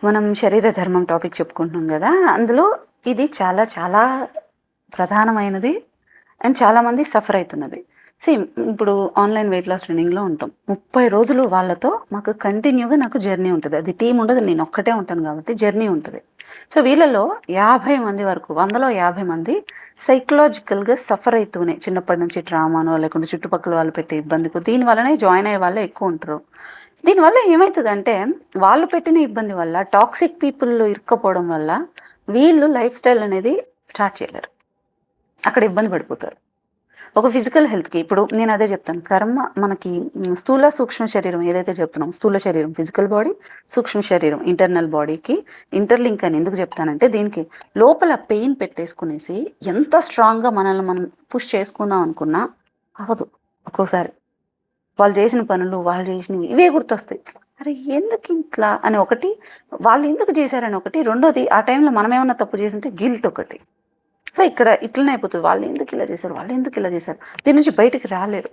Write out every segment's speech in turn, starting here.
మనం శరీర ధర్మం టాపిక్ చెప్పుకుంటున్నాం కదా, అందులో ఇది చాలా చాలా ప్రధానమైనది అండ్ చాలామంది సఫర్ అవుతున్నది. సేమ్ ఇప్పుడు ఆన్లైన్ వెయిట్ లాస్ ట్రైనింగ్లో ఉంటాం, 30 రోజులు వాళ్ళతో మాకు కంటిన్యూగా నాకు జర్నీ ఉంటుంది. అది టీం ఉండదు, నేను ఒక్కటే ఉంటాను కాబట్టి జర్నీ ఉంటుంది. సో వీళ్ళలో 50 మంది వరకు, 100లో 50 మంది సైకలాజికల్గా సఫర్ అవుతూనే, చిన్నప్పటి నుంచి ట్రామానో లేకుంటే చుట్టుపక్కల వాళ్ళు పెట్టే ఇబ్బందికో దీనివల్లనే జాయిన్ అయ్యే వాళ్ళే ఎక్కువ ఉంటారు. దీనివల్ల ఏమవుతుందంటే, వాళ్ళు పెట్టిన ఇబ్బంది వల్ల, టాక్సిక్ పీపుల్లో ఇరుక్కపోవడం వల్ల వీళ్ళు లైఫ్ స్టైల్ అనేది స్టార్ట్ చేయలేరు, అక్కడ ఇబ్బంది పడిపోతారు. ఒక ఫిజికల్ హెల్త్కి ఇప్పుడు నేను అదే చెప్తాను, కర్మ మనకి స్థూల సూక్ష్మ శరీరం ఏదైతే చెప్తున్నాం, స్థూల శరీరం ఫిజికల్ బాడీ, సూక్ష్మ శరీరం ఇంటర్నల్ బాడీకి ఇంటర్లింక్ అని ఎందుకు చెప్తానంటే, దీనికి లోపల పెయిన్ పెట్టేసుకునేసి ఎంత స్ట్రాంగ్గా మనల్ని మనం పుష్ చేసుకుందాం అనుకున్నా అవ్వదు. ఒక్కోసారి వాళ్ళు చేసిన పనులు, వాళ్ళు చేసినవి ఇవే గుర్తొస్తాయి. అరే ఎందుకు ఇంట్లా అని ఒకటి, వాళ్ళు ఎందుకు చేశారని ఒకటి, రెండోది ఆ టైంలో మనం ఏమన్నా తప్పు చేస్తుంటే గిల్ట్ ఒకటి. సో ఇక్కడ ఇట్లనే అయిపోతుంది, వాళ్ళు ఎందుకు ఇలా చేశారు, వాళ్ళు ఎందుకు ఇలా చేశారు, దీని నుంచి బయటికి రాలేరు.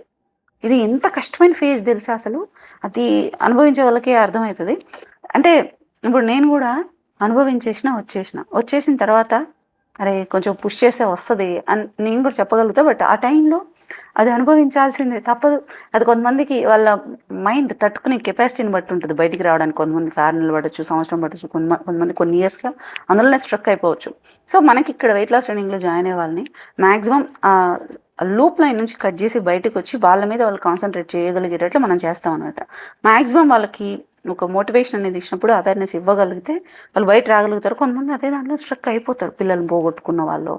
ఇది ఎంత కష్టమైన ఫేజ్ తెలుసా అసలు, అది అనుభవించే వాళ్ళకే అర్థమవుతుంది. అంటే ఇప్పుడు నేను కూడా వచ్చేసిన తర్వాత అరే కొంచెం పుష్ చేస్తే వస్తుంది అని నేను కూడా చెప్పగలుగుతా. బట్ ఆ టైంలో అది అనుభవించాల్సిందే, తప్పదు. అది కొంతమందికి వాళ్ళ మైండ్ తట్టుకునే కెపాసిటీని బట్టి ఉంటుంది బయటికి రావడానికి. కొంతమందికి 6 నెలలు పట్టచ్చు, సంవత్సరం పట్టచ్చు, కొంతమంది కొన్ని ఇయర్స్గా అందులోనే స్ట్రక్ అయిపోవచ్చు. సో మనకి ఇక్కడ వెయిట్ లాస్ ట్రైనింగ్లో జాయిన్ అయ్యే వాళ్ళని మ్యాక్సిమం లూప్ లైన్ నుంచి కట్ చేసి బయటకు వచ్చి వాళ్ళ మీద వాళ్ళు కాన్సన్ట్రేట్ చేయగలిగేటట్లు మనం చేస్తాం అనమాట. మ్యాక్సిమం వాళ్ళకి ఒక మోటివేషన్ అనేది ఇచ్చినప్పుడు, అవేర్నెస్ ఇవ్వగలిగితే వాళ్ళు బయట రాగలుగుతారు. కొంతమంది అదే దాంట్లో స్ట్రక్ అయిపోతారు, పిల్లల్ని పోగొట్టుకున్న వాళ్ళు,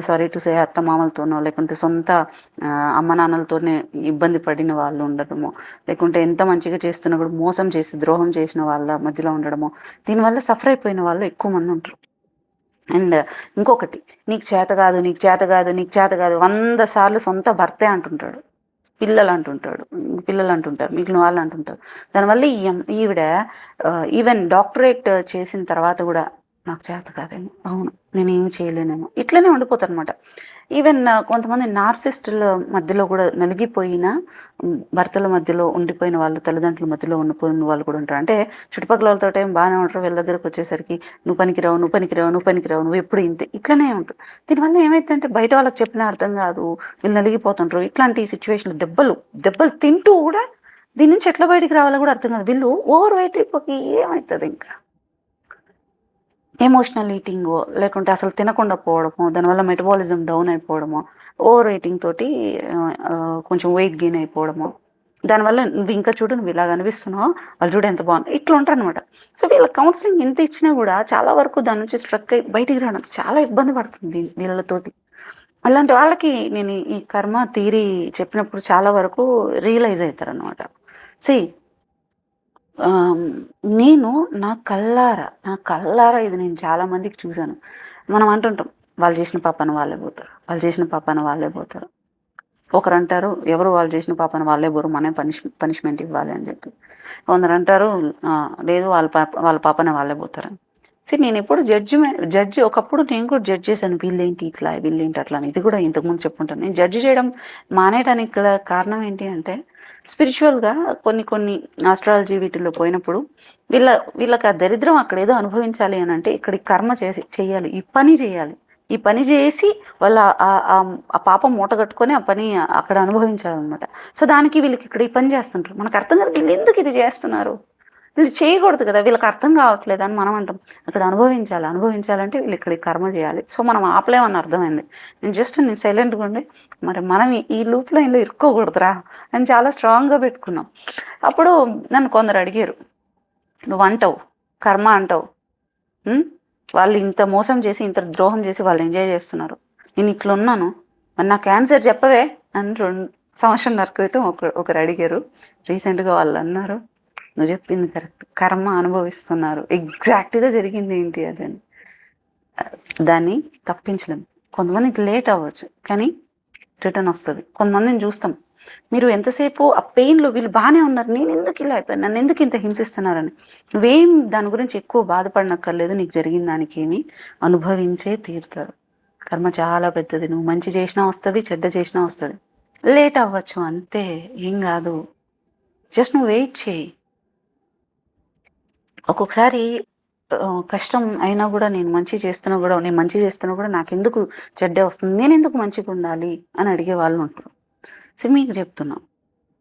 సారీ టు సే అత్త మామలతోనో లేకుంటే సొంత అమ్మ నాన్నలతోనే ఇబ్బంది పడిన వాళ్ళు ఉండడము, లేకుంటే ఎంత మంచిగా చేస్తున్నా కూడా మోసం చేసి ద్రోహం చేసిన వాళ్ళ మధ్యలో ఉండడము, దీనివల్ల సఫర్ అయిపోయిన వాళ్ళు ఎక్కువ మంది ఉంటారు. అండ్ ఇంకొకటి, నీకు చేత కాదు, నీకు చేత కాదు, నీకు చేత కాదు 100 సార్లు సొంత భర్తే అంటుంటాడు, పిల్లలు అంటుంటారు, మిగిలిన వాళ్ళు అంటుంటారు. దానివల్ల ఈవిడ ఈవెన్ డాక్టరేట్ చేసిన తర్వాత కూడా నాకు చేత కాదేమో, అవును నేనేమి చేయలేనేమో, ఇట్లనే ఉండిపోతారు అనమాట. ఈవెన్ కొంతమంది నార్సిస్టుల మధ్యలో కూడా నలిగిపోయిన, భర్తల మధ్యలో ఉండిపోయిన వాళ్ళు, తల్లిదండ్రుల మధ్యలో ఉండిపోయిన వాళ్ళు కూడా ఉంటారు. అంటే చుట్టుపక్కల వాళ్ళతో ఏం బాగానే ఉంటారు, వీళ్ళ దగ్గరకు వచ్చేసరికి నువ్వు పనికిరావు, నువ్వు పనికిరావు, నువ్వు పనికిరావు, నువ్వు ఎప్పుడు ఇంతే, ఇట్లనే ఉంటారు. దీనివల్ల ఏమైతుందంటే బయట వాళ్ళకి చెప్పినా అర్థం కాదు, వీళ్ళు నలిగిపోతుంటారు. ఇట్లాంటి సిచ్యువేషన్లు దెబ్బలు తింటూ కూడా దీని నుంచి ఎట్లా బయటికి రావాలో కూడా అర్థం కాదు. వీళ్ళు ఓవర్ వెయిట్ అయిపోయి ఏమవుతుంది, ఇంకా ఎమోషనల్ ఈటింగో లేకుంటే అసలు తినకుండా పోవడము, దానివల్ల మెటబాలిజం డౌన్ అయిపోవడము, ఓవర్ వెయిటింగ్ తోటి కొంచెం వెయిట్ గెయిన్ అయిపోవడము, దానివల్ల నువ్వు ఇంకా చూడు, నువ్వు ఇలాగ అనిపిస్తున్నావు, వాళ్ళు చూడు ఎంత బాగుంది, ఇట్లా ఉంటారు అనమాట. సో వీళ్ళ కౌన్సిలింగ్ ఎంత ఇచ్చినా కూడా చాలా వరకు దాని నుంచి స్ట్రక్ అయ్యి బయటికి రావడం చాలా ఇబ్బంది పడుతుంది వీళ్ళతోటి. అలాంటి వాళ్ళకి నేను ఈ కర్మ థియరీ చెప్పినప్పుడు చాలా వరకు రియలైజ్ అవుతారనమాట. సి నేను నా కల్లారా ఇది నేను చాలామందికి చూశాను. మనం అంటుంటాం, వాళ్ళు చేసిన పాపన వాళ్ళే పోతారు, వాళ్ళు చేసిన పాపన వాళ్ళే పోతారు. ఒకరు అంటారు, ఎవరు వాళ్ళు చేసిన పాపన వాళ్ళే పోరు, మనమే పనిష్మెంట్ ఇవ్వాలి అని చెప్పి. కొందరు అంటారు లేదు, వాళ్ళ పాపన వాళ్ళే పోతారని. సరే, నేను ఎప్పుడు జడ్జి ఒకప్పుడు నేను కూడా జడ్జ్ చేశాను, వీళ్ళేంటి ఇట్లా, వీళ్ళేంటి అట్లా అని. ఇది కూడా ఇంతకుముందు చెప్పుకుంటాను. నేను జడ్జి చేయడం మానేయడానికి గల కారణం ఏంటి అంటే, స్పిరిచువల్గా కొన్ని ఆస్ట్రాలజీ వీటిల్లో పోయినప్పుడు వీళ్ళకి ఆ దరిద్రం అక్కడ ఏదో అనుభవించాలి అని అంటే, ఇక్కడ కర్మ చేయాలి, ఈ పని చేసి వాళ్ళ ఆ పాపం మూట కట్టుకొని ఆ పని అక్కడ అనుభవించాలన్నమాట. సో దానికి వీళ్ళకి ఇక్కడ ఈ పని చేస్తుంటారు. మనకు అర్థం కాదు వీళ్ళు ఎందుకు ఇది చేస్తున్నారు, వీళ్ళు చేయకూడదు కదా, వీళ్ళకి అర్థం కావట్లేదు అని మనం అంటాం. అక్కడ అనుభవించాలంటే వీళ్ళు ఇక్కడ కర్మ చేయాలి. సో మనం ఆపలేమని అర్థమైంది. నేను సైలెంట్గా ఉండి, మరి మనం ఈ లూప్ లైన్లో ఇరుక్కోకూడదురా అని చాలా స్ట్రాంగ్గా పెట్టుకున్నాం. అప్పుడు నన్ను కొందరు అడిగారు, నువ్వు అంటావు కర్మ అంటావు, వాళ్ళు ఇంత మోసం చేసి ఇంత ద్రోహం చేసి వాళ్ళు ఎంజాయ్ చేస్తున్నారు, నేను ఇట్లా ఉన్నాను, మరి నాకు ఆన్సర్ చెప్పవే అని 2 సంవత్సరాల క్రితం ఒకరు అడిగారు. రీసెంట్గా వాళ్ళు అన్నారు, నువ్వు చెప్పింది కరెక్ట్, కర్మ అనుభవిస్తున్నారు, ఎగ్జాక్ట్గా జరిగింది ఏంటి అదని. దాన్ని తప్పించలేం. కొంతమందికి లేట్ అవ్వచ్చు కానీ రిటర్న్ వస్తుంది. కొంతమందిని చూస్తాం, మీరు ఎంతసేపు ఆ పెయిన్లో వీళ్ళు బాగానే ఉన్నారు, నేను ఎందుకు ఇలా అయిపోయాను, నన్ను ఎందుకు ఇంత హింసిస్తున్నారని. నువ్వేం దాని గురించి ఎక్కువ బాధపడనక్కర్లేదు, నీకు జరిగిన దానికి ఏమి అనుభవించే తీరుతారు. కర్మ చాలా పెద్దది, నువ్వు మంచి చేసినా వస్తుంది, చెడ్డ చేసినా వస్తుంది. లేట్ అవ్వచ్చు అంతే, ఏం కాదు. జస్ట్ నువ్వు వెయిట్ చేయి. ఒక్కొక్కసారి కష్టం అయినా కూడా నేను మంచి చేస్తున్నా కూడా నేను మంచి చేస్తున్నా కూడా నాకెందుకు చెడ్డే వస్తుంది, నేను ఎందుకు మంచిగా ఉండాలి అని అడిగే వాళ్ళు ఉంటారు. సో మీకు చెప్తున్నా,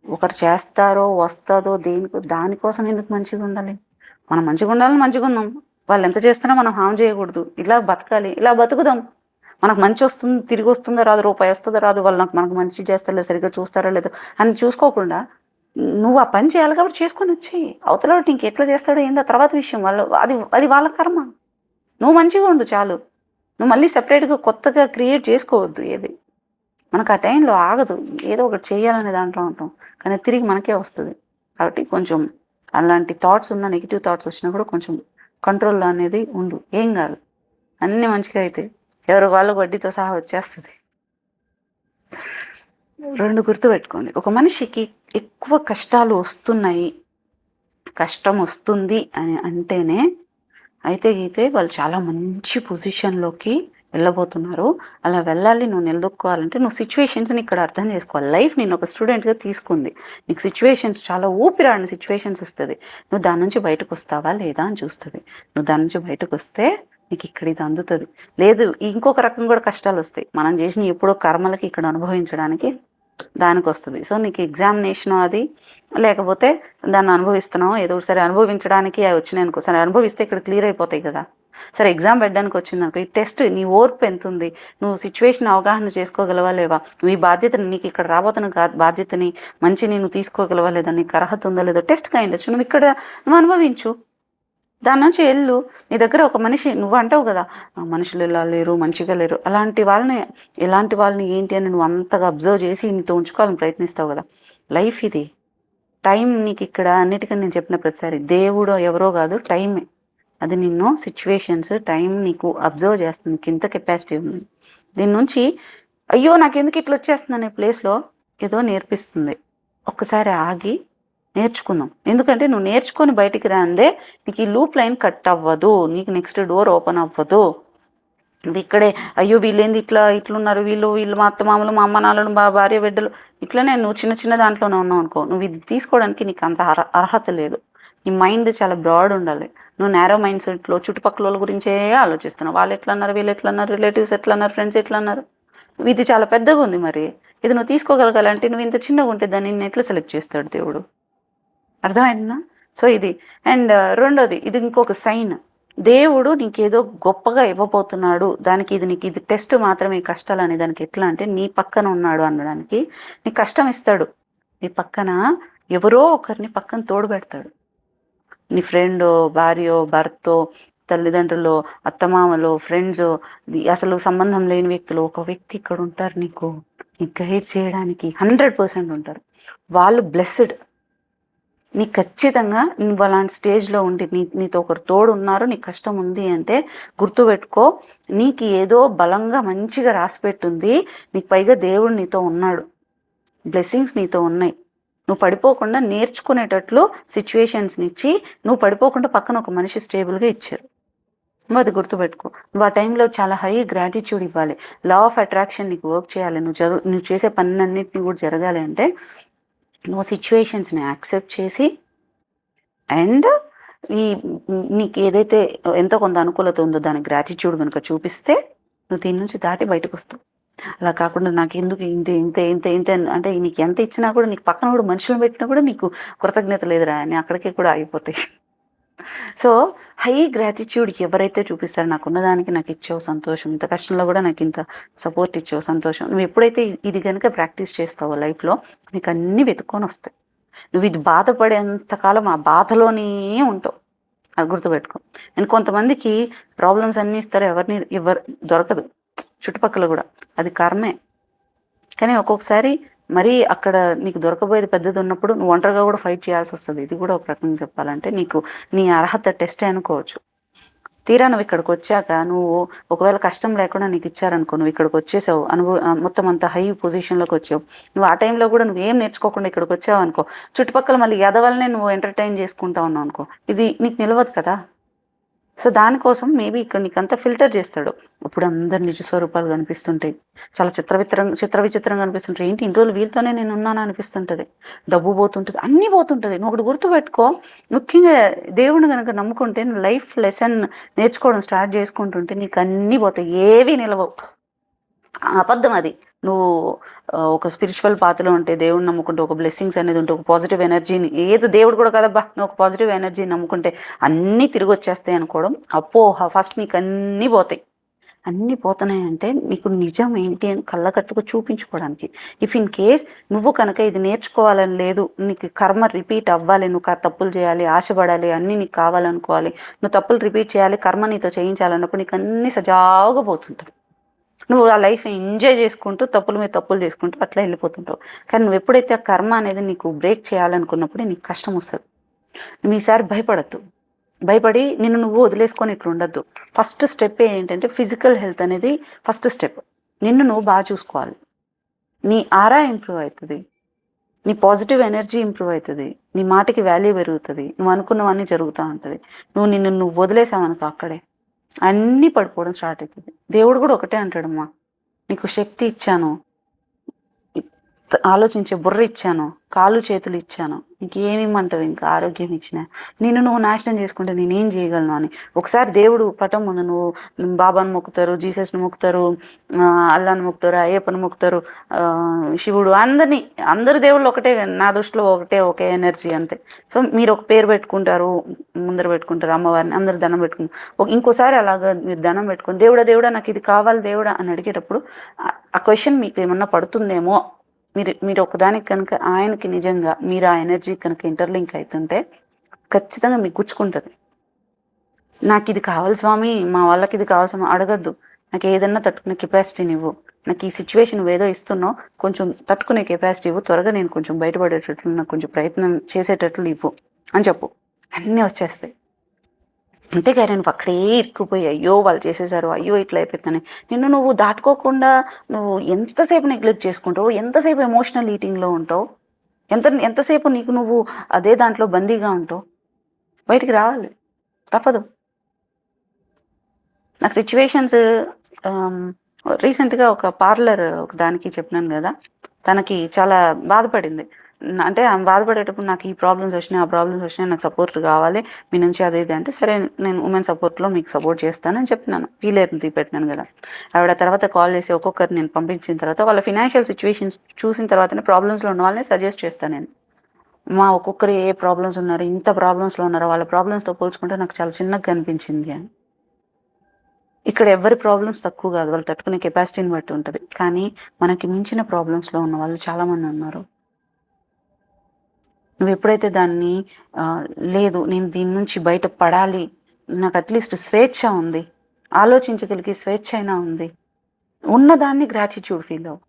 ఒకరు చేస్తారో వస్తుందో దానికోసం ఎందుకు మంచిగా ఉండాలి? మనం మంచిగా ఉండాలని మంచిగా ఉందాం, వాళ్ళు ఎంత చేస్తున్నా మనం హామ్ చేయకూడదు, ఇలా బతకాలి, ఇలా బతుకుదాం. మనకు మంచి వస్తుంది, తిరిగి వస్తుందో రాదు, రూపాయి వస్తుందో రాదు, వాళ్ళు మనకు మంచి చేస్తారో సరిగ్గా చూస్తారో లేదో అని చూసుకోకుండా నువ్వు ఆ పని చేయాలి కాబట్టి చేసుకొని వచ్చేయి. అవతల నీకు ఎట్లా చేస్తాడో ఏందో తర్వాత విషయం, వాళ్ళు అది అది వాళ్ళ కర్మ. నువ్వు మంచిగా ఉండు చాలు. నువ్వు మళ్ళీ సపరేట్గా కొత్తగా క్రియేట్ చేసుకోవద్దు ఏది. మనకు ఆ టైంలో ఆగదు, ఏదో ఒకటి చేయాలనే దాంట్లో ఉంటాం, కానీ తిరిగి మనకే వస్తుంది. కాబట్టి కొంచెం అలాంటి థాట్స్ ఉన్న నెగిటివ్ థాట్స్ వచ్చినా కూడా కొంచెం కంట్రోల్లో అనేది ఉండు, ఏం కాదు, అన్నీ మంచిగా అయితే ఎవరి వాళ్ళు వడ్డీతో సహా వచ్చేస్తుంది. రెండు గుర్తుపెట్టుకోండి, ఒక మనిషికి ఎక్కువ కష్టాలు వస్తున్నాయి, కష్టం వస్తుంది అని అంటేనే అయితే గీతే వాళ్ళు చాలా మంచి పొజిషన్లోకి వెళ్ళబోతున్నారు. అలా వెళ్ళాలి, నువ్వు నిలదొక్కోవాలంటే నువ్వు సిచ్యువేషన్స్ని ఇక్కడ అర్థం చేసుకోవాలి. లైఫ్ నేను ఒక స్టూడెంట్గా తీసుకుంది, నీకు సిచ్యువేషన్స్ చాలా ఊపిరాడిన సిచ్యువేషన్స్ వస్తుంది, నువ్వు దాని నుంచి బయటకు వస్తావా లేదా అని చూస్తుంది. నువ్వు దాని నుంచి బయటకు వస్తే నీకు ఇక్కడ ఇది అందుతుంది. లేదు ఇంకొక రకం కూడా కష్టాలు వస్తాయి, మనం చేసిన ఎప్పుడో కర్మలకి ఇక్కడ అనుభవించడానికి దానికి వస్తుంది. సో నీకు ఎగ్జామినేషన్ అది లేకపోతే దాన్ని అనుభవిస్తున్నావు, ఏదో ఒకటి సరే అనుభవించడానికి అవి వచ్చినాయి అనుకో, సరే అనుభవిస్తే ఇక్కడ క్లియర్ అయిపోతాయి కదా. సరే ఎగ్జామ్ పెట్టడానికి వచ్చింది అనుకో, ఈ టెస్ట్ నీ ఓర్పు ఎంత ఉంది, నువ్వు సిచ్యువేషన్ అవగాహన చేసుకోగలవా లేవా, నువ్వు ఈ బాధ్యతని, నీకు ఇక్కడ రాబోతున్న బాధ్యతని మంచి నేను తీసుకోగలవా లేదా, నీకు అర్హత ఉందా లేదో టెస్ట్గా అయ్యొచ్చు. నువ్వు ఇక్కడ నువ్వు అనుభవించు, దాని నుంచి వెళ్ళు. నీ దగ్గర ఒక మనిషి, నువ్వు అంటావు కదా మనుషులు ఇలా లేరు, మంచిగా లేరు, అలాంటి వాళ్ళని, ఎలాంటి వాళ్ళని ఏంటి అని నువ్వు అంతగా అబ్జర్వ్ చేసి నీతో ఉంచుకోవాలని ప్రయత్నిస్తావు కదా. లైఫ్ ఇది, టైం నీకు ఇక్కడ అన్నిటికని నేను చెప్పిన ప్రతిసారి దేవుడు ఎవరో కాదు, టైమే. అది నిన్ను సిచ్యువేషన్స్ టైం నీకు అబ్జర్వ్ చేస్తుంది, ఇంత కెపాసిటీ ఉంది. దీని నుంచి అయ్యో నాకు ఎందుకు ఇట్లా వచ్చేస్తుంది అనే ప్లేస్లో ఏదో నేర్పిస్తుంది. ఒక్కసారి ఆగి నేర్చుకుందాం, ఎందుకంటే నువ్వు నేర్చుకొని బయటికి రాందే నీకు ఈ లూప్ లైన్ కట్ అవ్వదు, నీకు నెక్స్ట్ డోర్ ఓపెన్ అవ్వదు. నువ్వు ఇక్కడే అయ్యో వీళ్ళేంది ఇట్లున్నారు, వీళ్ళు మా అత్తమామలు, మా అమ్మ నాన్నలు, మా భార్య బిడ్డలు, ఇట్లనే నువ్వు చిన్న చిన్న దాంట్లోనే ఉన్నావు అనుకో, నువ్వు ఇది తీసుకోవడానికి నీకు అంత అర్హత లేదు. నీ మైండ్ చాలా బ్రాడ్ ఉండాలి. నువ్వు నేరో మైండ్ సెట్లో చుట్టుపక్కల వాళ్ళ గురించే ఆలోచిస్తున్నావు, వాళ్ళు ఎట్లా అన్నారు, వీళ్ళు ఎట్లా అన్నారు, రిలేటివ్స్ ఎట్లా అన్నారు, ఫ్రెండ్స్ ఎట్లా అన్నారు. ఇది చాలా పెద్దగా ఉంది, మరి ఇది నువ్వు తీసుకోగలగాలంటే నువ్వు ఇంత చిన్నగా ఉంటే దాన్ని నిన్ను ఎట్లా సెలెక్ట్ చేస్తాడు దేవుడు? అర్థమైందా? సో ఇది. అండ్ రెండోది, ఇది ఇంకొక సైన్, దేవుడు నీకేదో గొప్పగా ఇవ్వబోతున్నాడు, దానికి ఇది నీకు ఇది టెస్ట్ మాత్రమే, కష్టాలు అనే దానికి ఎట్లా అంటే నీ పక్కన ఉన్నాడు అనడానికి నీకు కష్టం ఇస్తాడు. నీ పక్కన ఎవరో ఒకరిని పక్కన తోడు పెడతాడు, నీ ఫ్రెండో, భార్యో, భర్తో, తల్లిదండ్రులు, అత్తమామలు, ఫ్రెండ్స్, అసలు సంబంధం లేని వ్యక్తులు, ఒక వ్యక్తి ఇక్కడ ఉంటారు నీకు గైడ్ చేయడానికి 100% ఉంటారు. వాళ్ళు బ్లెస్డ్. నీ ఖచ్చితంగా నువ్వు అలాంటి స్టేజ్లో ఉండి నీతో ఒకరు తోడు ఉన్నారు, నీకు కష్టం ఉంది అంటే గుర్తుపెట్టుకో, నీకు ఏదో బలంగా మంచిగా రాసిపెట్టుంది, నీకు పైగా దేవుడు నీతో ఉన్నాడు, బ్లెస్సింగ్స్ నీతో ఉన్నాయి. నువ్వు పడిపోకుండా నేర్చుకునేటట్లు సిచ్యువేషన్స్ని ఇచ్చి, నువ్వు పడిపోకుండా పక్కన ఒక మనిషి స్టేబుల్గా ఇచ్చారు. నువ్వు అది గుర్తుపెట్టుకో. నువ్వు ఆ టైంలో చాలా హై గ్రాటిట్యూడ్ ఇవ్వాలి. లా ఆఫ్ అట్రాక్షన్ నీకు వర్క్ చేయాలి. నువ్వు చేసే పనులన్నింటినీ కూడా జరగాలి అంటే నువ్వు సిచ్యువేషన్స్ని యాక్సెప్ట్ చేసి, అండ్ నీకు ఏదైతే ఎంతో కొంత అనుకూలత ఉందో దానికి గ్రాటిట్యూడ్ కనుక చూపిస్తే నువ్వు దీని నుంచి దాటి బయటకు వస్తావు. అలా కాకుండా నాకు ఎందుకు ఇంత ఇంత ఇంత ఇంత అంటే నీకు ఎంత ఇచ్చినా కూడా, నీకు పక్కన కూడా మనుషులను పెట్టినా కూడా నీకు కృతజ్ఞత లేదురా అని అక్కడికి కూడా ఆగిపోతాయి. సో హై గ్రాటిట్యూడ్ ఎవరైతే చూపిస్తారో, నాకు ఉన్నదానికి నాకు ఇచ్చావు సంతోషం, ఇంత కష్టంలో కూడా నాకు ఇంత సపోర్ట్ ఇచ్చావు సంతోషం, నువ్వు ఎప్పుడైతే ఇది కనుక ప్రాక్టీస్ చేస్తావో లైఫ్లో నీకు అన్నీ వెతుక్కొని వస్తాయి. నువ్వు ఇది బాధపడేంతకాలం ఆ బాధలోనే ఉంటావు, అది గుర్తుపెట్టుకో. నేను కొంతమందికి ప్రాబ్లమ్స్ అన్నీ ఇస్తారు, ఎవరు దొరకదు చుట్టుపక్కల కూడా, అది కర్మే. కానీ ఒక్కొక్కసారి మరీ అక్కడ నీకు దొరకబోయేది పెద్దది ఉన్నప్పుడు నువ్వు ఒంటరిగా కూడా ఫైట్ చేయాల్సి వస్తుంది. ఇది కూడా ఒక రకంగా చెప్పాలంటే నీకు నీ అర్హత టెస్ట్ అనుకోవచ్చు. తీరా నువ్వు ఇక్కడికి వచ్చాక, నువ్వు ఒకవేళ కష్టం లేకుండా నీకు ఇచ్చారనుకో, నువ్వు ఇక్కడికి వచ్చేసావు, మొత్తం అంత హై పొజిషన్లోకి వచ్చావు, నువ్వు ఆ టైంలో కూడా నువ్వు ఏం నేర్చుకోకుండా ఇక్కడికి వచ్చావు అనుకో, చుట్టుపక్కల మళ్ళీ ఎదవల్నే నువ్వు ఎంటర్టైన్ చేసుకుంటా ఉన్నావు అనుకో, ఇది నీకు నిలవదు కదా. సో దానికోసం మేబీ ఇక్కడ నీకంతా ఫిల్టర్ చేస్తాడు. ఇప్పుడు అందరు నిజ స్వరూపాలు కనిపిస్తుంటాయి, చాలా చిత్ర విచిత్రంగా కనిపిస్తుంటాయి. ఏంటి ఇన్ని రోజులు వీళ్ళతోనే నేను ఉన్నాను అనిపిస్తుంటుంది, డబ్బు పోతుంటుంది, అన్నీ పోతుంటుంది. నువ్వు ఒకటి గుర్తుపెట్టుకో, ముఖ్యంగా దేవుడిని కనుక నమ్ముకుంటే నువ్వు లైఫ్ లెసన్ నేర్చుకోవడం స్టార్ట్ చేసుకుంటుంటే నీకు అన్నీ పోతాయి, ఏవి నిలవవు. అబద్ధం అది. నువ్వు ఒక స్పిరిచువల్ పాత్రలో ఉంటే, దేవుడిని నమ్ముకుంటే, ఒక బ్లెస్సింగ్స్ అనేది ఉంటే, ఒక పాజిటివ్ ఎనర్జీని, ఏదో దేవుడు కూడా కదబ్బా, నువ్వు ఒక పాజిటివ్ ఎనర్జీని నమ్ముకుంటే అన్నీ తిరిగి వచ్చేస్తాయి అనుకోవడం అపోహ. ఫస్ట్ నీకు అన్నీ పోతాయి. అన్నీ పోతున్నాయంటే నీకు నిజం ఏంటి అని కళ్ళకట్టుకు చూపించుకోవడానికి. ఇఫ్ ఇన్ కేస్ నువ్వు కనుక ఇది నేర్చుకోవాలని లేదు, నీకు కర్మ రిపీట్ అవ్వాలి, నువ్వు తప్పులు చేయాలి, ఆశపడాలి, అన్నీ నీకు కావాలనుకోవాలి, నువ్వు తప్పులు రిపీట్ చేయాలి, కర్మ నీతో చేయించాలన్నప్పుడు నీకు అన్నీ సజావుగా పోతుంటుంది. నువ్వు ఆ లైఫ్ ఎంజాయ్ చేసుకుంటూ తప్పుల మీద తప్పులు చేసుకుంటూ అట్లా వెళ్ళిపోతుంటావు. కానీ నువ్వు ఎప్పుడైతే ఆ కర్మ అనేది నీకు బ్రేక్ చేయాలనుకున్నప్పుడే నీకు కష్టం వస్తుంది. నువ్వు ఈసారి భయపడద్దు. భయపడి నిన్ను నువ్వు వదిలేసుకొని ఇట్లా ఉండద్దు. ఫస్ట్ స్టెప్ ఏంటంటే ఫిజికల్ హెల్త్ అనేది ఫస్ట్ స్టెప్. నిన్ను నువ్వు బాగా చూసుకోవాలి. నీ ఆరా ఇంప్రూవ్ అవుతుంది, నీ పాజిటివ్ ఎనర్జీ ఇంప్రూవ్ అవుతుంది, నీ మాటకి వాల్యూ పెరుగుతుంది, నువ్వు అనుకున్నవన్నీ జరుగుతూ ఉంటుంది. నిన్ను నువ్వు వదిలేసావనుకో అక్కడే అన్నీ పడిపోవడం స్టార్ట్ అవుతుంది. దేవుడు కూడా ఒకటే అంటాడమ్మా, నీకు శక్తి ఇచ్చాను, ఆలోచించే బుర్ర ఇచ్చాను, కాళ్ళు చేతులు ఇచ్చాను, ఇంకేమిమ్మంటావు, ఇంకా ఆరోగ్యం ఇచ్చిన, నిన్ను నువ్వు నాశనం చేసుకుంటే నేనేం చేయగలను అని. ఒకసారి దేవుడు పటం ముందు నువ్వు బాబాను మొక్కుతారు, జీసస్ని మొక్కుతారు, అల్లాను మొక్కుతారు, అయ్యప్పని మొక్కుతారు, శివుడు, అందరు దేవుళ్ళు ఒకటే. నా దృష్టిలో ఒకే ఎనర్జీ అంతే. సో మీరు ఒక పేరు పెట్టుకుంటారు, ముందర పెట్టుకుంటారు అమ్మవారిని, అందరు దండం పెట్టుకుంటారు. ఇంకోసారి అలాగా మీరు దండం పెట్టుకుని దేవుడా నాకు ఇది కావాలి దేవుడా అని అడిగేటప్పుడు ఆ క్వశ్చన్ మీకు ఏమన్నా పడుతుందేమో. మీరు ఒకదానికి కనుక ఆయనకి నిజంగా మీరు ఆ ఎనర్జీ కనుక ఇంటర్లింక్ అవుతుంటే ఖచ్చితంగా మీకు గుచ్చుకుంటుంది. నాకు ఇది కావాలి స్వామి, మా వాళ్ళకి ఇది కావాలి స్వామి అడగద్దు. నాకు ఏదన్నా తట్టుకునే కెపాసిటీని ఇవ్వు, నాకు ఈ సిచ్యువేషన్ నువ్వేదో ఇస్తున్నావు, కొంచెం తట్టుకునే కెపాసిటీ ఇవ్వు, త్వరగా నేను కొంచెం బయటపడేటట్లు, నాకు కొంచెం ప్రయత్నం చేసేటట్లు ఇవ్వు అని చెప్పు, అన్నీ వచ్చేస్తాయి. అంతేగాని నువ్వు అక్కడే ఇరుక్కుపోయి అయ్యో వాళ్ళు చేసేసారు, అయ్యో ఇట్లా అయిపోతుందని నిన్ను నువ్వు దాటుకోకుండా నువ్వు ఎంతసేపు నెగ్లెక్ట్ చేసుకుంటావు, ఎంతసేపు ఎమోషనల్ ఈటింగ్లో ఉంటావు, ఎంతసేపు నీకు నువ్వు అదే దాంట్లో బందీగా ఉంటావు. బయటికి రావాలి, తప్పదు. నాకు సిచ్యువేషన్స్ రీసెంట్గా ఒక పార్లర్ ఒక దానికి చెప్పినాను కదా, తనకి చాలా బాధపడింది. అంటే ఆమె బాధపడేటప్పుడు నాకు ఈ ప్రాబ్లమ్స్ వచ్చినాయి, ఆ ప్రాబ్లమ్స్ వచ్చినాయి, నాకు సపోర్ట్ కావాలి మీ నుంచి అది ఇది అంటే, సరే నేను ఉమెన్ సపోర్ట్లో మీకు సపోర్ట్ చేస్తానని చెప్పినాను, వీలేరుని పెట్టినాను కదా. ఆవిడ తర్వాత కాల్ చేసి ఒక్కొక్కరు నేను పంపించిన తర్వాత వాళ్ళ ఫినాన్షియల్ సిచ్యువేషన్స్ చూసిన తర్వాతనే ప్రాబ్లమ్స్లో ఉన్న వాళ్ళని సజెస్ట్ చేస్తాను నేను. ఒక్కొక్కరు ఏ ప్రాబ్లమ్స్ ఉన్నారు, ఇంత ప్రాబ్లమ్స్లో ఉన్నారో వాళ్ళ ప్రాబ్లమ్స్తో పోల్చుకుంటే నాకు చాలా చిన్నగా కనిపించింది అని. ఇక్కడ ఎవరి ప్రాబ్లమ్స్ తక్కువ కాదు, వాళ్ళు తట్టుకునే కెపాసిటీని బట్టి ఉంటుంది. కానీ మనకి మించిన ప్రాబ్లమ్స్లో ఉన్న వాళ్ళు చాలామంది ఉన్నారు. నువ్వు ఎప్పుడైతే దాన్ని లేదు నేను దీని నుంచి బయట పడాలి, నాకు అట్లీస్ట్ స్వేచ్ఛ ఉంది, ఆలోచించగలిగే స్వేచ్ఛ అయినా ఉంది, ఉన్నదాన్ని గ్రాటిట్యూడ్ ఫీల్ అవ్వు.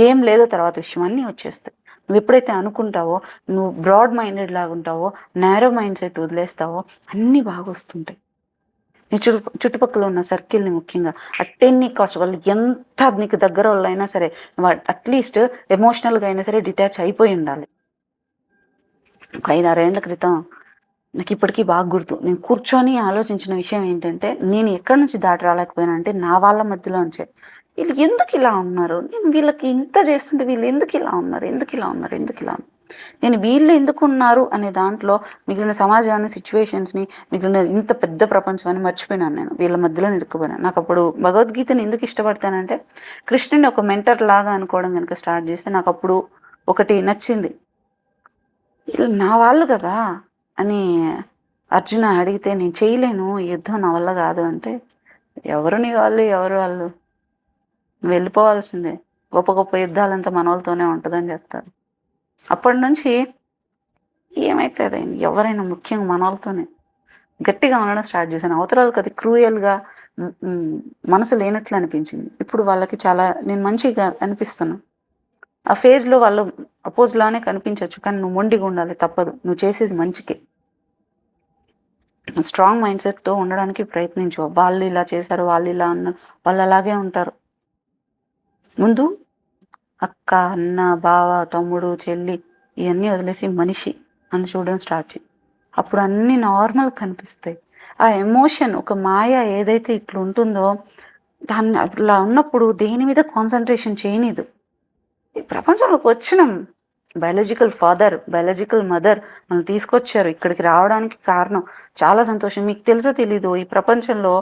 ఏం లేదో తర్వాత విషయం అన్నీ వచ్చేస్తాయి. నువ్వు ఎప్పుడైతే అనుకుంటావో, నువ్వు బ్రాడ్ మైండెడ్ లాగా ఉంటావో, నేరో మైండ్ సెట్ వదిలేస్తావో అన్నీ బాగా వస్తుంటాయి. నీ చుట్టుపక్కల ఉన్న సర్కిల్ని ముఖ్యంగా అట్టెన్ని కాస్ట్ వాళ్ళు ఎంత నీకు దగ్గర వాళ్ళు అయినా సరే నువ్వు అట్లీస్ట్ ఎమోషనల్గా అయినా సరే డిటాచ్ అయిపోయి ఉండాలి. ఒక 5-6 ఏళ్ల క్రితం నాకు ఇప్పటికీ బాగా గుర్తు, నేను కూర్చొని ఆలోచించిన విషయం ఏంటంటే, నేను ఎక్కడి నుంచి దాటి రాలేకపోయినా అంటే నా వాళ్ళ మధ్యలో నుంచే. వీళ్ళు ఎందుకు ఇలా ఉన్నారు, నేను వీళ్ళకి ఇంత చేస్తుంటే వీళ్ళు ఎందుకు ఇలా ఉన్నారు, నేను వీళ్ళు ఎందుకు ఉన్నారు అనే దాంట్లో మిగిలిన సమాజాన్ని, సిచ్యువేషన్స్ని, మిగిలిన ఇంత పెద్ద ప్రపంచం మర్చిపోయినాను. నేను వీళ్ళ మధ్యలో నిరుక్కుపోయినాను. నాకు అప్పుడు భగవద్గీతను ఎందుకు ఇష్టపడతానంటే, కృష్ణుని ఒక మెంటర్ లాగా అనుకోవడం కనుక స్టార్ట్ చేస్తే నాకు అప్పుడు ఒకటి నచ్చింది. వీళ్ళు నా వాళ్ళు కదా అని అర్జున అడిగితే, నేను చేయలేను యుద్ధం నా వల్ల కాదు అంటే, ఎవరు నీ వాళ్ళు, ఎవరు వాళ్ళు, నువ్వు వెళ్ళిపోవాల్సిందే, గొప్ప గొప్ప యుద్ధాలంతా మన వాళ్ళతోనే ఉంటుందని చెప్తారు. అప్పటి నుంచి ఏమైతే అదైంది, ఎవరైనా ముఖ్యంగా మన వాళ్ళతోనే గట్టిగా ఉండడం స్టార్ట్ చేశాను. అవతరాలకు అది క్రూయల్గా మనసు లేనట్లు అనిపించింది. ఇప్పుడు వాళ్ళకి చాలా నేను మంచిగా అనిపిస్తున్నాను. ఆ ఫేజ్లో వాళ్ళు అపోజ్లానే కనిపించవచ్చు, కానీ నువ్వు మొండిగా ఉండాలి, తప్పదు. నువ్వు చేసేది మంచికే. స్ట్రాంగ్ మైండ్ సెట్తో ఉండడానికి ప్రయత్నించు. వాళ్ళు ఇలా చేశారు, వాళ్ళు ఇలా అన్నారు, వాళ్ళు అలాగే ఉంటారు. ముందు అక్క, అన్న, బావ, తమ్ముడు, చెల్లి ఇవన్నీ వదిలేసి మనిషి అని చూడడం స్టార్ట్ చేయి. అప్పుడు అన్నీ నార్మల్ కనిపిస్తాయి. ఆ ఎమోషన్, ఒక మాయ ఏదైతే ఇట్లా ఉంటుందో దాన్ని అట్లా ఉన్నప్పుడు దేని మీద కాన్సన్ట్రేషన్ చేయనీదు. ఈ ప్రపంచంలోకి వచ్చినాం, బయాలజికల్ ఫాదర్, బయాలజికల్ మదర్ మనం తీసుకొచ్చారు. ఇక్కడికి రావడానికి కారణం చాలా సంతోషం. మీకు తెలుసో తెలీదు, ఈ ప్రపంచంలో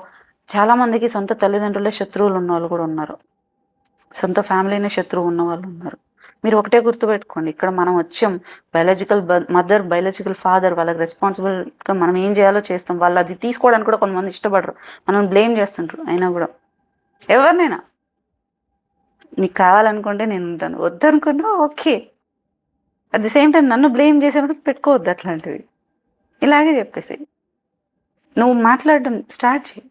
చాలామందికి సొంత తల్లిదండ్రులే శత్రువులు ఉన్న వాళ్ళు కూడా ఉన్నారు, సొంత ఫ్యామిలీనే శత్రువు ఉన్న వాళ్ళు ఉన్నారు. మీరు ఒకటే గుర్తుపెట్టుకోండి, ఇక్కడ మనం వచ్చాం, బయాలజికల్ మదర్, బయాలజికల్ ఫాదర్, వాళ్ళకి రెస్పాన్సిబుల్గా మనం ఏం చేయాలో చేస్తాం. వాళ్ళు అది తీసుకోవడానికి కూడా కొంతమంది ఇష్టపడరు, మనం బ్లేమ్ చేస్తుంటారు. అయినా కూడా ఎవరినైనా నీకు కావాలనుకుంటే నేను ఉంటాను, వద్దనుకున్నా okay. At the same time నన్ను బ్లేమ్ చేసేప్పుడు పెట్టుకోవద్దు అట్లాంటివి. ఇలాగే చెప్పేసి నువ్వు మాట్లాడడం స్టార్ట్ చేయి.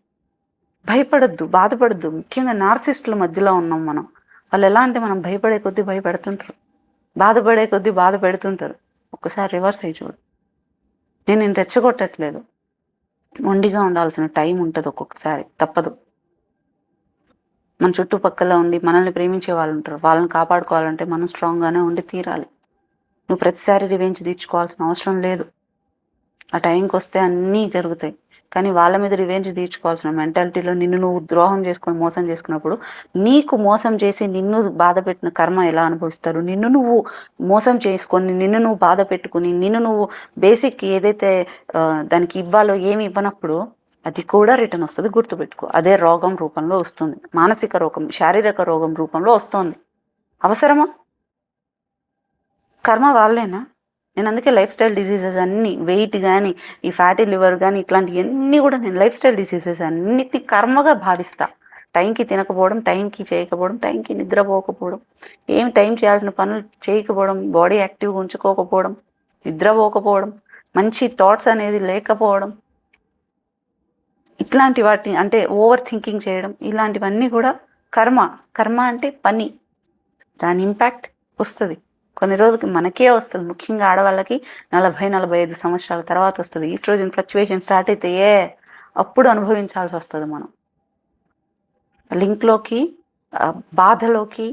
భయపడద్దు, బాధపడద్దు. ముఖ్యంగా నార్సిస్టుల మధ్యలో ఉన్నాం మనం. వాళ్ళు ఎలా అంటే మనం భయపడే కొద్దీ భయపెడుతుంటారు, బాధపడే కొద్దీ బాధ పెడుతుంటారు. ఒక్కసారి రివర్స్ అయ్యి చూడు. నేను రెచ్చగొట్టట్లేదు, మొండిగా ఉండాల్సిన టైం ఉంటుంది ఒక్కొక్కసారి, తప్పదు. మన చుట్టుపక్కల ఉండి మనల్ని ప్రేమించే వాళ్ళు ఉంటారు, వాళ్ళని కాపాడుకోవాలంటే మనం స్ట్రాంగ్గానే ఉండి తీరాలి. నువ్వు ప్రతిసారి రివెంజ్ తీర్చుకోవాల్సిన అవసరం లేదు. ఆ టైంకి వస్తే అన్నీ జరుగుతాయి. కానీ వాళ్ళ మీద రివెంజ్ తీర్చుకోవాల్సిన మెంటాలిటీలో నిన్ను నువ్వు ద్రోహం చేసుకొని మోసం చేసుకున్నప్పుడు, నీకు మోసం చేసి నిన్ను బాధ పెట్టిన కర్మ ఎలా అనుభవిస్తారు? నిన్ను నువ్వు మోసం చేసుకొని, నిన్ను నువ్వు బాధ పెట్టుకుని, నిన్ను నువ్వు బేసిక్ ఏదైతే దానికి ఇవ్వాలో ఏమి ఇవ్వనప్పుడు అది కూడా రిటర్న్ వస్తుంది. గుర్తుపెట్టుకో, అదే రోగం రూపంలో వస్తుంది, మానసిక రోగం, శారీరక రోగం రూపంలో వస్తుంది. అవసరమా? కర్మ వాళ్ళేనా? నేను అందుకే లైఫ్ స్టైల్ డిసీజెస్ అన్నీ, వెయిట్ కానీ, ఈ ఫ్యాటీ లివర్ కానీ, ఇట్లాంటివన్నీ కూడా నేను లైఫ్ స్టైల్ డిసీజెస్ అన్నిటిని కర్మగా భావిస్తా. టైంకి తినకపోవడం, టైంకి చేయకపోవడం, టైంకి నిద్రపోకపోవడం, ఏం టైం చేయాల్సిన పనులు చేయకపోవడం, బాడీ యాక్టివ్గా ఉంచుకోకపోవడం, నిద్రపోకపోవడం, మంచి థాట్స్ అనేది లేకపోవడం, ఇట్లాంటి వాటిని అంటే ఓవర్ థింకింగ్ చేయడం, ఇలాంటివన్నీ కూడా కర్మ. కర్మ అంటే పని, దాని ఇంపాక్ట్ వస్తుంది కొన్ని రోజులకి, మనకే వస్తుంది. ముఖ్యంగా ఆడవాళ్ళకి 40-45 సంవత్సరాల తర్వాత వస్తుంది. ఈస్ట్రోజన్ ఫ్లక్చువేషన్ స్టార్ట్ అయితే అప్పుడు అనుభవించాల్సి వస్తుంది మనం. లింక్లోకి, బాధలోకి,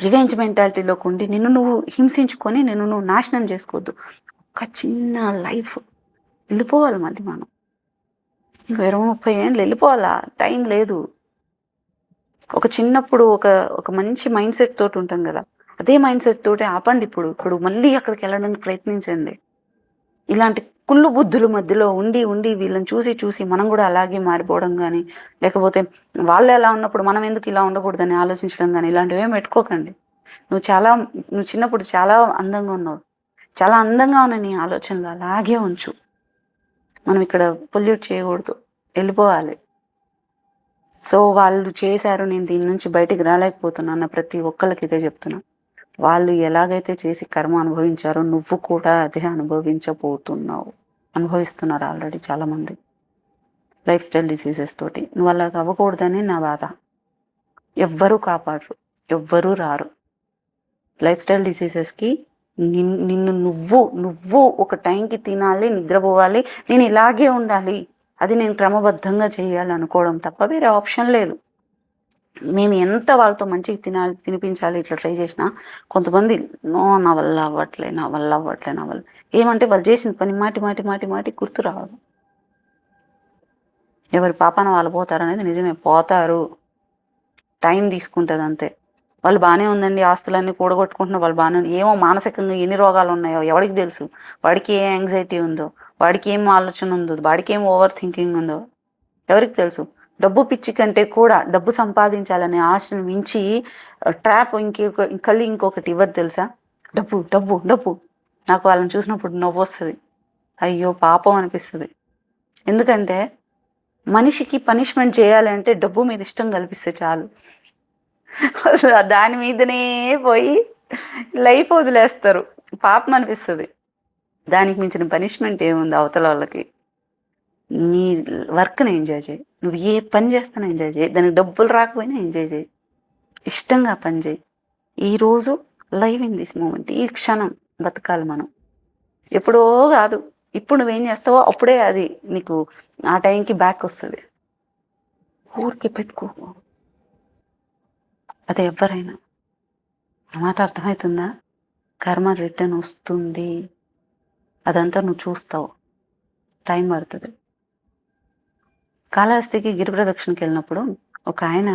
రివెంజ్ మెంటాలిటీలోకి ఉండి నిన్ను నువ్వు హింసించుకొని నిన్ను నువ్వు నాశనం చేసుకోవద్దు. ఒక చిన్న లైఫ్ వెళ్ళిపోవాలి మళ్ళీ మనం. 20-30 ఏళ్ళు వెళ్ళిపోవాలా, టైం లేదు. ఒక చిన్నప్పుడు ఒక మంచి మైండ్ సెట్ తోటి ఉంటాం కదా, అదే మైండ్ సెట్ తోటి ఆపండి. ఇప్పుడు మళ్ళీ అక్కడికి వెళ్ళడానికి ప్రయత్నించండి. ఇలాంటి కుళ్ళు బుద్ధుల మధ్యలో ఉండి ఉండి వీళ్ళని చూసి చూసి మనం కూడా అలాగే మారిపోవడం కానీ, లేకపోతే వాళ్ళు ఎలా ఉన్నప్పుడు మనం ఎందుకు ఇలా ఉండకూడదని ఆలోచించడం కానీ, ఇలాంటివి ఏం పెట్టుకోకండి. నువ్వు చిన్నప్పుడు చాలా అందంగా ఉన్నావు, చాలా అందంగా ఉన్న నీ ఆలోచనలు అలాగే ఉంచు. మనం ఇక్కడ పొల్యూట్ చేయకూడదు, వెళ్ళిపోవాలి. సో వాళ్ళు చేశారు, నేను దీని నుంచి బయటికి రాలేకపోతున్నా అన్న ప్రతి ఒక్కళ్ళకి ఇదే చెప్తున్నా. వాళ్ళు ఎలాగైతే చేసి కర్మ అనుభవించారో నువ్వు కూడా అదే అనుభవిస్తున్నారు ఆల్రెడీ చాలామంది లైఫ్ స్టైల్ డిసీజెస్ తోటి. నువ్వు అలాగ అవ్వకూడదని నా బాధ. ఎవ్వరూ కాపాడరు, ఎవ్వరూ రారు. లైఫ్ స్టైల్ డిసీజెస్కి నిన్ను నువ్వు ఒక టైంకి తినాలి, నిద్రపోవాలి, నేను ఇలాగే ఉండాలి, అది నేను క్రమబద్ధంగా చేయాలి అనుకోవడం తప్ప వేరే ఆప్షన్ లేదు. మేము ఎంత వాళ్ళతో మంచిగా తినిపించాలి ఇట్లా ట్రై చేసినా కొంతమంది నా వల్ల అవ్వట్లే ఏమంటే వాళ్ళు చేసిన పని మాటి గుర్తు రాదు. ఎవరి పాపాన వాళ్ళు పోతారనేది నిజమే, పోతారు, టైం తీసుకుంటుంది అంతే. వాళ్ళు బాగానే ఉందండి, ఆస్తులన్నీ కూడగొట్టుకుంటున్నారు, వాళ్ళు బాగానే ఏమో మానసికంగా ఎన్ని రోగాలు ఉన్నాయో ఎవరికి తెలుసు. వాడికి ఏ యాంగ్జైటీ ఉందో, వాడికి ఏం ఆలోచన ఉందో, వాడికి ఏం ఓవర్ థింకింగ్ ఉందో ఎవరికి తెలుసు. డబ్బు పిచ్చి కంటే కూడా డబ్బు సంపాదించాలనే ఆశను మించి ట్రాప్ ఇంకొకటి ఇవ్వదు తెలుసా, డబ్బు డబ్బు డబ్బు. నాకు వాళ్ళని చూసినప్పుడు నవ్వు వస్తుంది, అయ్యో పాపం అనిపిస్తుంది. ఎందుకంటే మనిషికి పనిష్మెంట్ చేయాలంటే డబ్బు మీద ఇష్టం కల్పిస్తే చాలు, దాని మీదనే పోయి లైఫ్ వదిలేస్తారు. పాపం అనిపిస్తుంది. దానికి మించిన పనిష్మెంట్ ఏముంది అవతల వాళ్ళకి? నీ వర్క్ని ఎంజాయ్ చేయి, నువ్వు ఏ పని చేస్తానో ఎంజాయ్ చేయి, దానికి డబ్బులు రాకపోయినా ఎంజాయ్ చేయి, ఇష్టంగా పని చేయి. ఈరోజు లైవ్ ఇన్ దిస్ మూమెంట్, ఈ క్షణం బతకాలి మనం, ఎప్పుడో కాదు. ఇప్పుడు నువ్వేం చేస్తావో అప్పుడే అది నీకు ఆ టైంకి బ్యాక్ వస్తుంది. ఊరికి పెట్టుకో, అది ఎవరైనా. మాట అర్థమవుతుందా? కర్మ రిటర్న్ వస్తుంది, అదంతా నువ్వు చూస్తావు, టైం పడుతుంది. కాళహస్తికి గిరి ప్రదక్షిణకి వెళ్ళినప్పుడు ఒక ఆయన,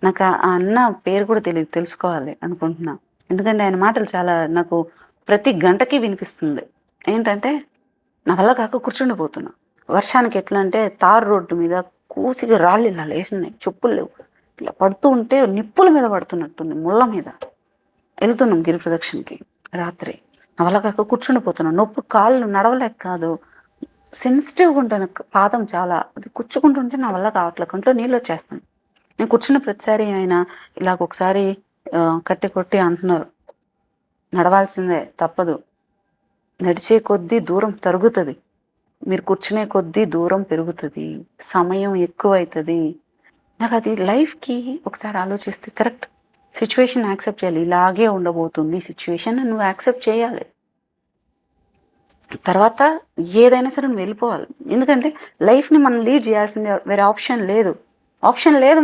నాకు ఆ అన్న పేరు కూడా తెలియదు, తెలుసుకోవాలి అనుకుంటున్నా. ఎందుకంటే ఆయన మాటలు చాలా నాకు ప్రతి గంటకి వినిపిస్తుంది. ఏంటంటే నా వల్ల కాక కూర్చుండిపోతున్నా. వర్షానికి ఎట్లా అంటే తారు రోడ్డు మీద కూసిగా రాళ్ళు ఇలా లేచినాయి, చెప్పులు లేవు, ఇలా పడుతూ ఉంటే నిప్పుల మీద పడుతున్నట్టుంది, ముళ్ళ మీద. వెళ్తున్నాం గిరి ప్రదక్షిణకి రాత్రి. నా వల్ల కాక కూర్చుండిపోతున్నాను. నొప్పి, కాళ్ళు నడవలేక కాదు, సెన్సిటివ్గా ఉంటాను, పాదం చాలా, అది కూర్చుకుంటుంటే నా వల్ల కావట్లేదు, కంట్లో నీళ్ళు వచ్చేస్తాను. నేను కూర్చున్న ప్రతిసారి ఆయన ఇలాగ ఒకసారి కట్టి కొట్టి అంటున్నారు, నడవాల్సిందే, తప్పదు, నడిచే కొద్దీ దూరం తరుగుతుంది, మీరు కూర్చునే కొద్దీ దూరం పెరుగుతుంది, సమయం ఎక్కువవుతుంది. నాకు అది లైఫ్కి ఒకసారి ఆలోచిస్తే కరెక్ట్. సిచ్యువేషన్ యాక్సెప్ట్ చేయాలి, ఇలాగే ఉండబోతుంది సిచ్యువేషన్, నువ్వు యాక్సెప్ట్ చేయాలి. తర్వాత ఏదైనా సరే నువ్వు వెళ్ళిపోవాలి. ఎందుకంటే లైఫ్ని మనం లీడ్ చేయాల్సిందే, వేరే ఆప్షన్ లేదు.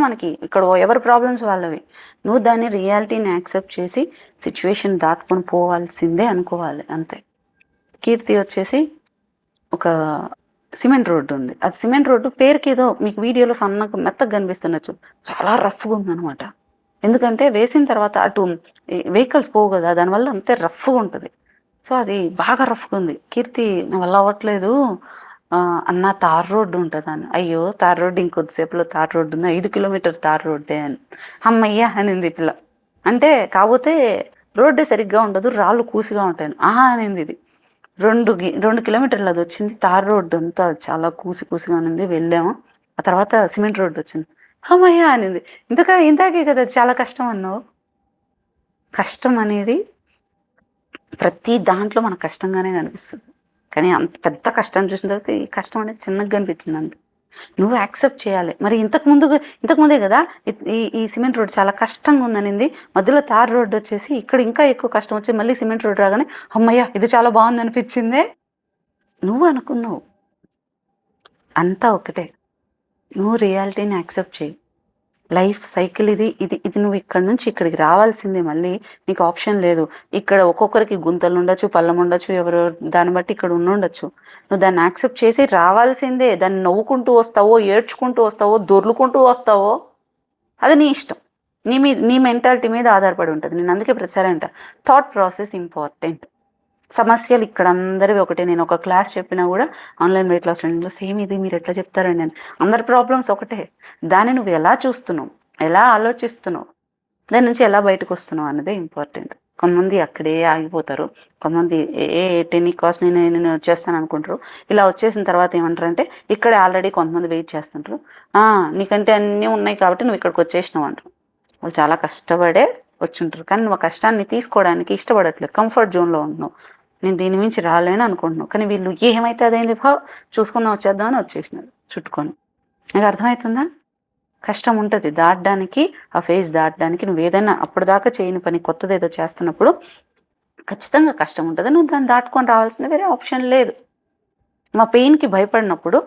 మనకి ఇక్కడ ఎవరి ప్రాబ్లమ్స్ వాళ్ళవి. నువ్వు దాన్ని రియాలిటీని యాక్సెప్ట్ చేసి సిచ్యువేషన్ దాటుకొని పోవాల్సిందే అనుకోవాలి, అంతే. కీర్తి వచ్చేసి ఒక సిమెంట్ రోడ్డు ఉంది. అది సిమెంట్ రోడ్డు పేరుకి ఏదో మీకు వీడియోలో సన్నగా మెత్తగా కనిపిస్తున్నచ్చు, చాలా రఫ్గా ఉందనమాట. ఎందుకంటే వేసిన తర్వాత అటు వెహికల్స్ పోవు కదా, దానివల్ల అంతే రఫ్గా ఉంటుంది. సో అది బాగా రఫ్గా ఉంది. కీర్తి నా వల్ల అవ్వట్లేదు అన్న, తార్ రోడ్డు ఉంటుంది అని. అయ్యో తార్ రోడ్డు, ఇంకొద్దిసేపులో తార్ రోడ్డు ఉంది, 5 కిలోమీటర్ తార్ రోడ్డే అని. అమ్మయ్యా అనింది పిల్ల. అంటే కాకపోతే రోడ్డే సరిగ్గా ఉండదు, రాళ్ళు కూసిగా ఉంటాయి. అనింది. ఇది 2 కిలోమీటర్లు అది వచ్చింది. తార్ రోడ్డు అంతా చాలా కూసిగా ఉంది. వెళ్ళాము. ఆ తర్వాత సిమెంట్ రోడ్డు వచ్చింది. అమ్మయ్యా అనింది. ఇంతకే కదా చాలా కష్టం అన్నావు. కష్టం అనేది ప్రతి దాంట్లో మనకు కష్టంగానే కనిపిస్తుంది, కానీ అంత పెద్ద కష్టం చూసిన తర్వాత ఈ కష్టం అనేది చిన్నగా కనిపించింది అంతే. నువ్వు యాక్సెప్ట్ చేయాలి. మరి ఇంతకుముందే కదా ఈ సిమెంట్ రోడ్ చాలా కష్టంగా ఉందనింది, మధ్యలో తార్ రోడ్డు వచ్చేసి ఇక్కడ ఇంకా ఎక్కువ కష్టం వచ్చి మళ్ళీ సిమెంట్ రోడ్ రాగానే అమ్మయ్య ఇది చాలా బాగుంది అనిపించిందే. నువ్వు అనుకున్నావు, అంతా ఒకటే. నువ్వు రియాలిటీని యాక్సెప్ట్ చేయి. లైఫ్ సైకిల్ ఇది నువ్వు ఇక్కడ నుంచి ఇక్కడికి రావాల్సిందే, మళ్ళీ నీకు ఆప్షన్ లేదు. ఇక్కడ ఒక్కొక్కరికి గుంతలు ఉండొచ్చు, పళ్ళం ఉండొచ్చు, ఎవరు దాన్ని బట్టి ఇక్కడ ఉండొచ్చు. నువ్వు దాన్ని యాక్సెప్ట్ చేసి రావాల్సిందే. దాన్ని నవ్వుకుంటూ వస్తావో, ఏడ్చుకుంటూ వస్తావో, దొర్లుకుంటూ వస్తావో, అది నీ ఇష్టం. నీ మెంటాలిటీ మీద ఆధారపడి ఉంటుంది. నేను అందుకే ప్రతిసారి అంట, థాట్ ప్రాసెస్ ఇంపార్టెంట్. సమస్యలు ఇక్కడ అందరివి ఒకటే. నేను ఒక క్లాస్ చెప్పినా కూడా ఆన్లైన్ వెయిట్ లాస్ ట్రైనింగ్లో సేమ్ ఇది మీరు ఎట్లా చెప్తారండి అని. అందరి ప్రాబ్లమ్స్ ఒకటే. దాన్ని నువ్వు ఎలా చూస్తున్నావు, ఎలా ఆలోచిస్తున్నావు, దాని నుంచి ఎలా బయటకు వస్తున్నావు అన్నదే ఇంపార్టెంట్. కొంతమంది అక్కడే ఆగిపోతారు. కొంతమంది టెక్నిక్ నేను వచ్చేస్తాను అనుకుంటారు. ఇలా వచ్చేసిన తర్వాత ఏమంటారంటే ఇక్కడే ఆల్రెడీ కొంతమంది వెయిట్ చేస్తుంటారు. నీకంటే అన్నీ ఉన్నాయి కాబట్టి నువ్వు ఇక్కడికి వచ్చేసినావు అంటారు. వాళ్ళు చాలా కష్టపడే వచ్చుంటారు, కానీ నువ్వు ఆ కష్టాన్ని తీసుకోవడానికి ఇష్టపడట్లేదు, కంఫర్ట్ జోన్లో ఉంటున్నావు. నేను దీని మించి రాలేను అనుకుంటున్నావు. కానీ వీళ్ళు ఏమైతే అదైంది చూసుకుందాం వచ్చేద్దామని వచ్చేసినారు చుట్టుకొని. నాకు అర్థమవుతుందా? కష్టం ఉంటుంది దాటడానికి, ఆ ఫేజ్ దాటడానికి. నువ్వు ఏదైనా అప్పటిదాకా చేయని పని కొత్తది ఏదో చేస్తున్నప్పుడు ఖచ్చితంగా కష్టం ఉంటుంది. నువ్వు దాన్ని దాటుకొని రావాల్సిన వేరే ఆప్షన్ లేదు. మా పెయిన్కి భయపడినప్పుడు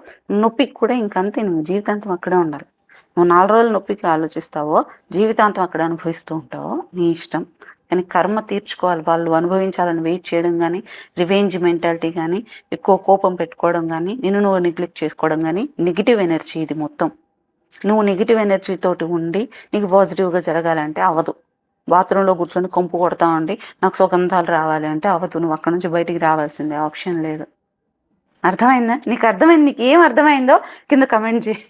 నొప్పికి కూడా ఇంకంతే, నువ్వు జీవితాంతం అక్కడే ఉండాలి. నువ్వు 4 రోజులు నొప్పికి ఆలోచిస్తావో, జీవితాంతం అక్కడ అనుభవిస్తూ ఉంటావో నీ ఇష్టం. కానీ కర్మ తీర్చుకోవాలి. వాళ్ళు అనుభవించాలని వెయిట్ చేయడం కానీ, రివెంజ్ మెంటాలిటీ కానీ, ఎక్కువ కోపం పెట్టుకోవడం కానీ, నువ్వు నెగ్లెక్ట్ చేసుకోవడం కానీ నెగిటివ్ ఎనర్జీ. ఇది మొత్తం నువ్వు నెగిటివ్ ఎనర్జీతోటి ఉండి నీకు పాజిటివ్గా జరగాలంటే అవ్వదు. బాత్రూంలో కూర్చొని కొంపు కొడతా ఉండి నాకు సుగంధాలు రావాలి అంటే అవ్వదు. నువ్వు అక్కడ నుంచి బయటికి రావాల్సిందే, ఆప్షన్ లేదు. అర్థమైందా? నీకు అర్థమైంది? నీకు ఏం అర్థమైందో కింద కమెంట్ చేయి.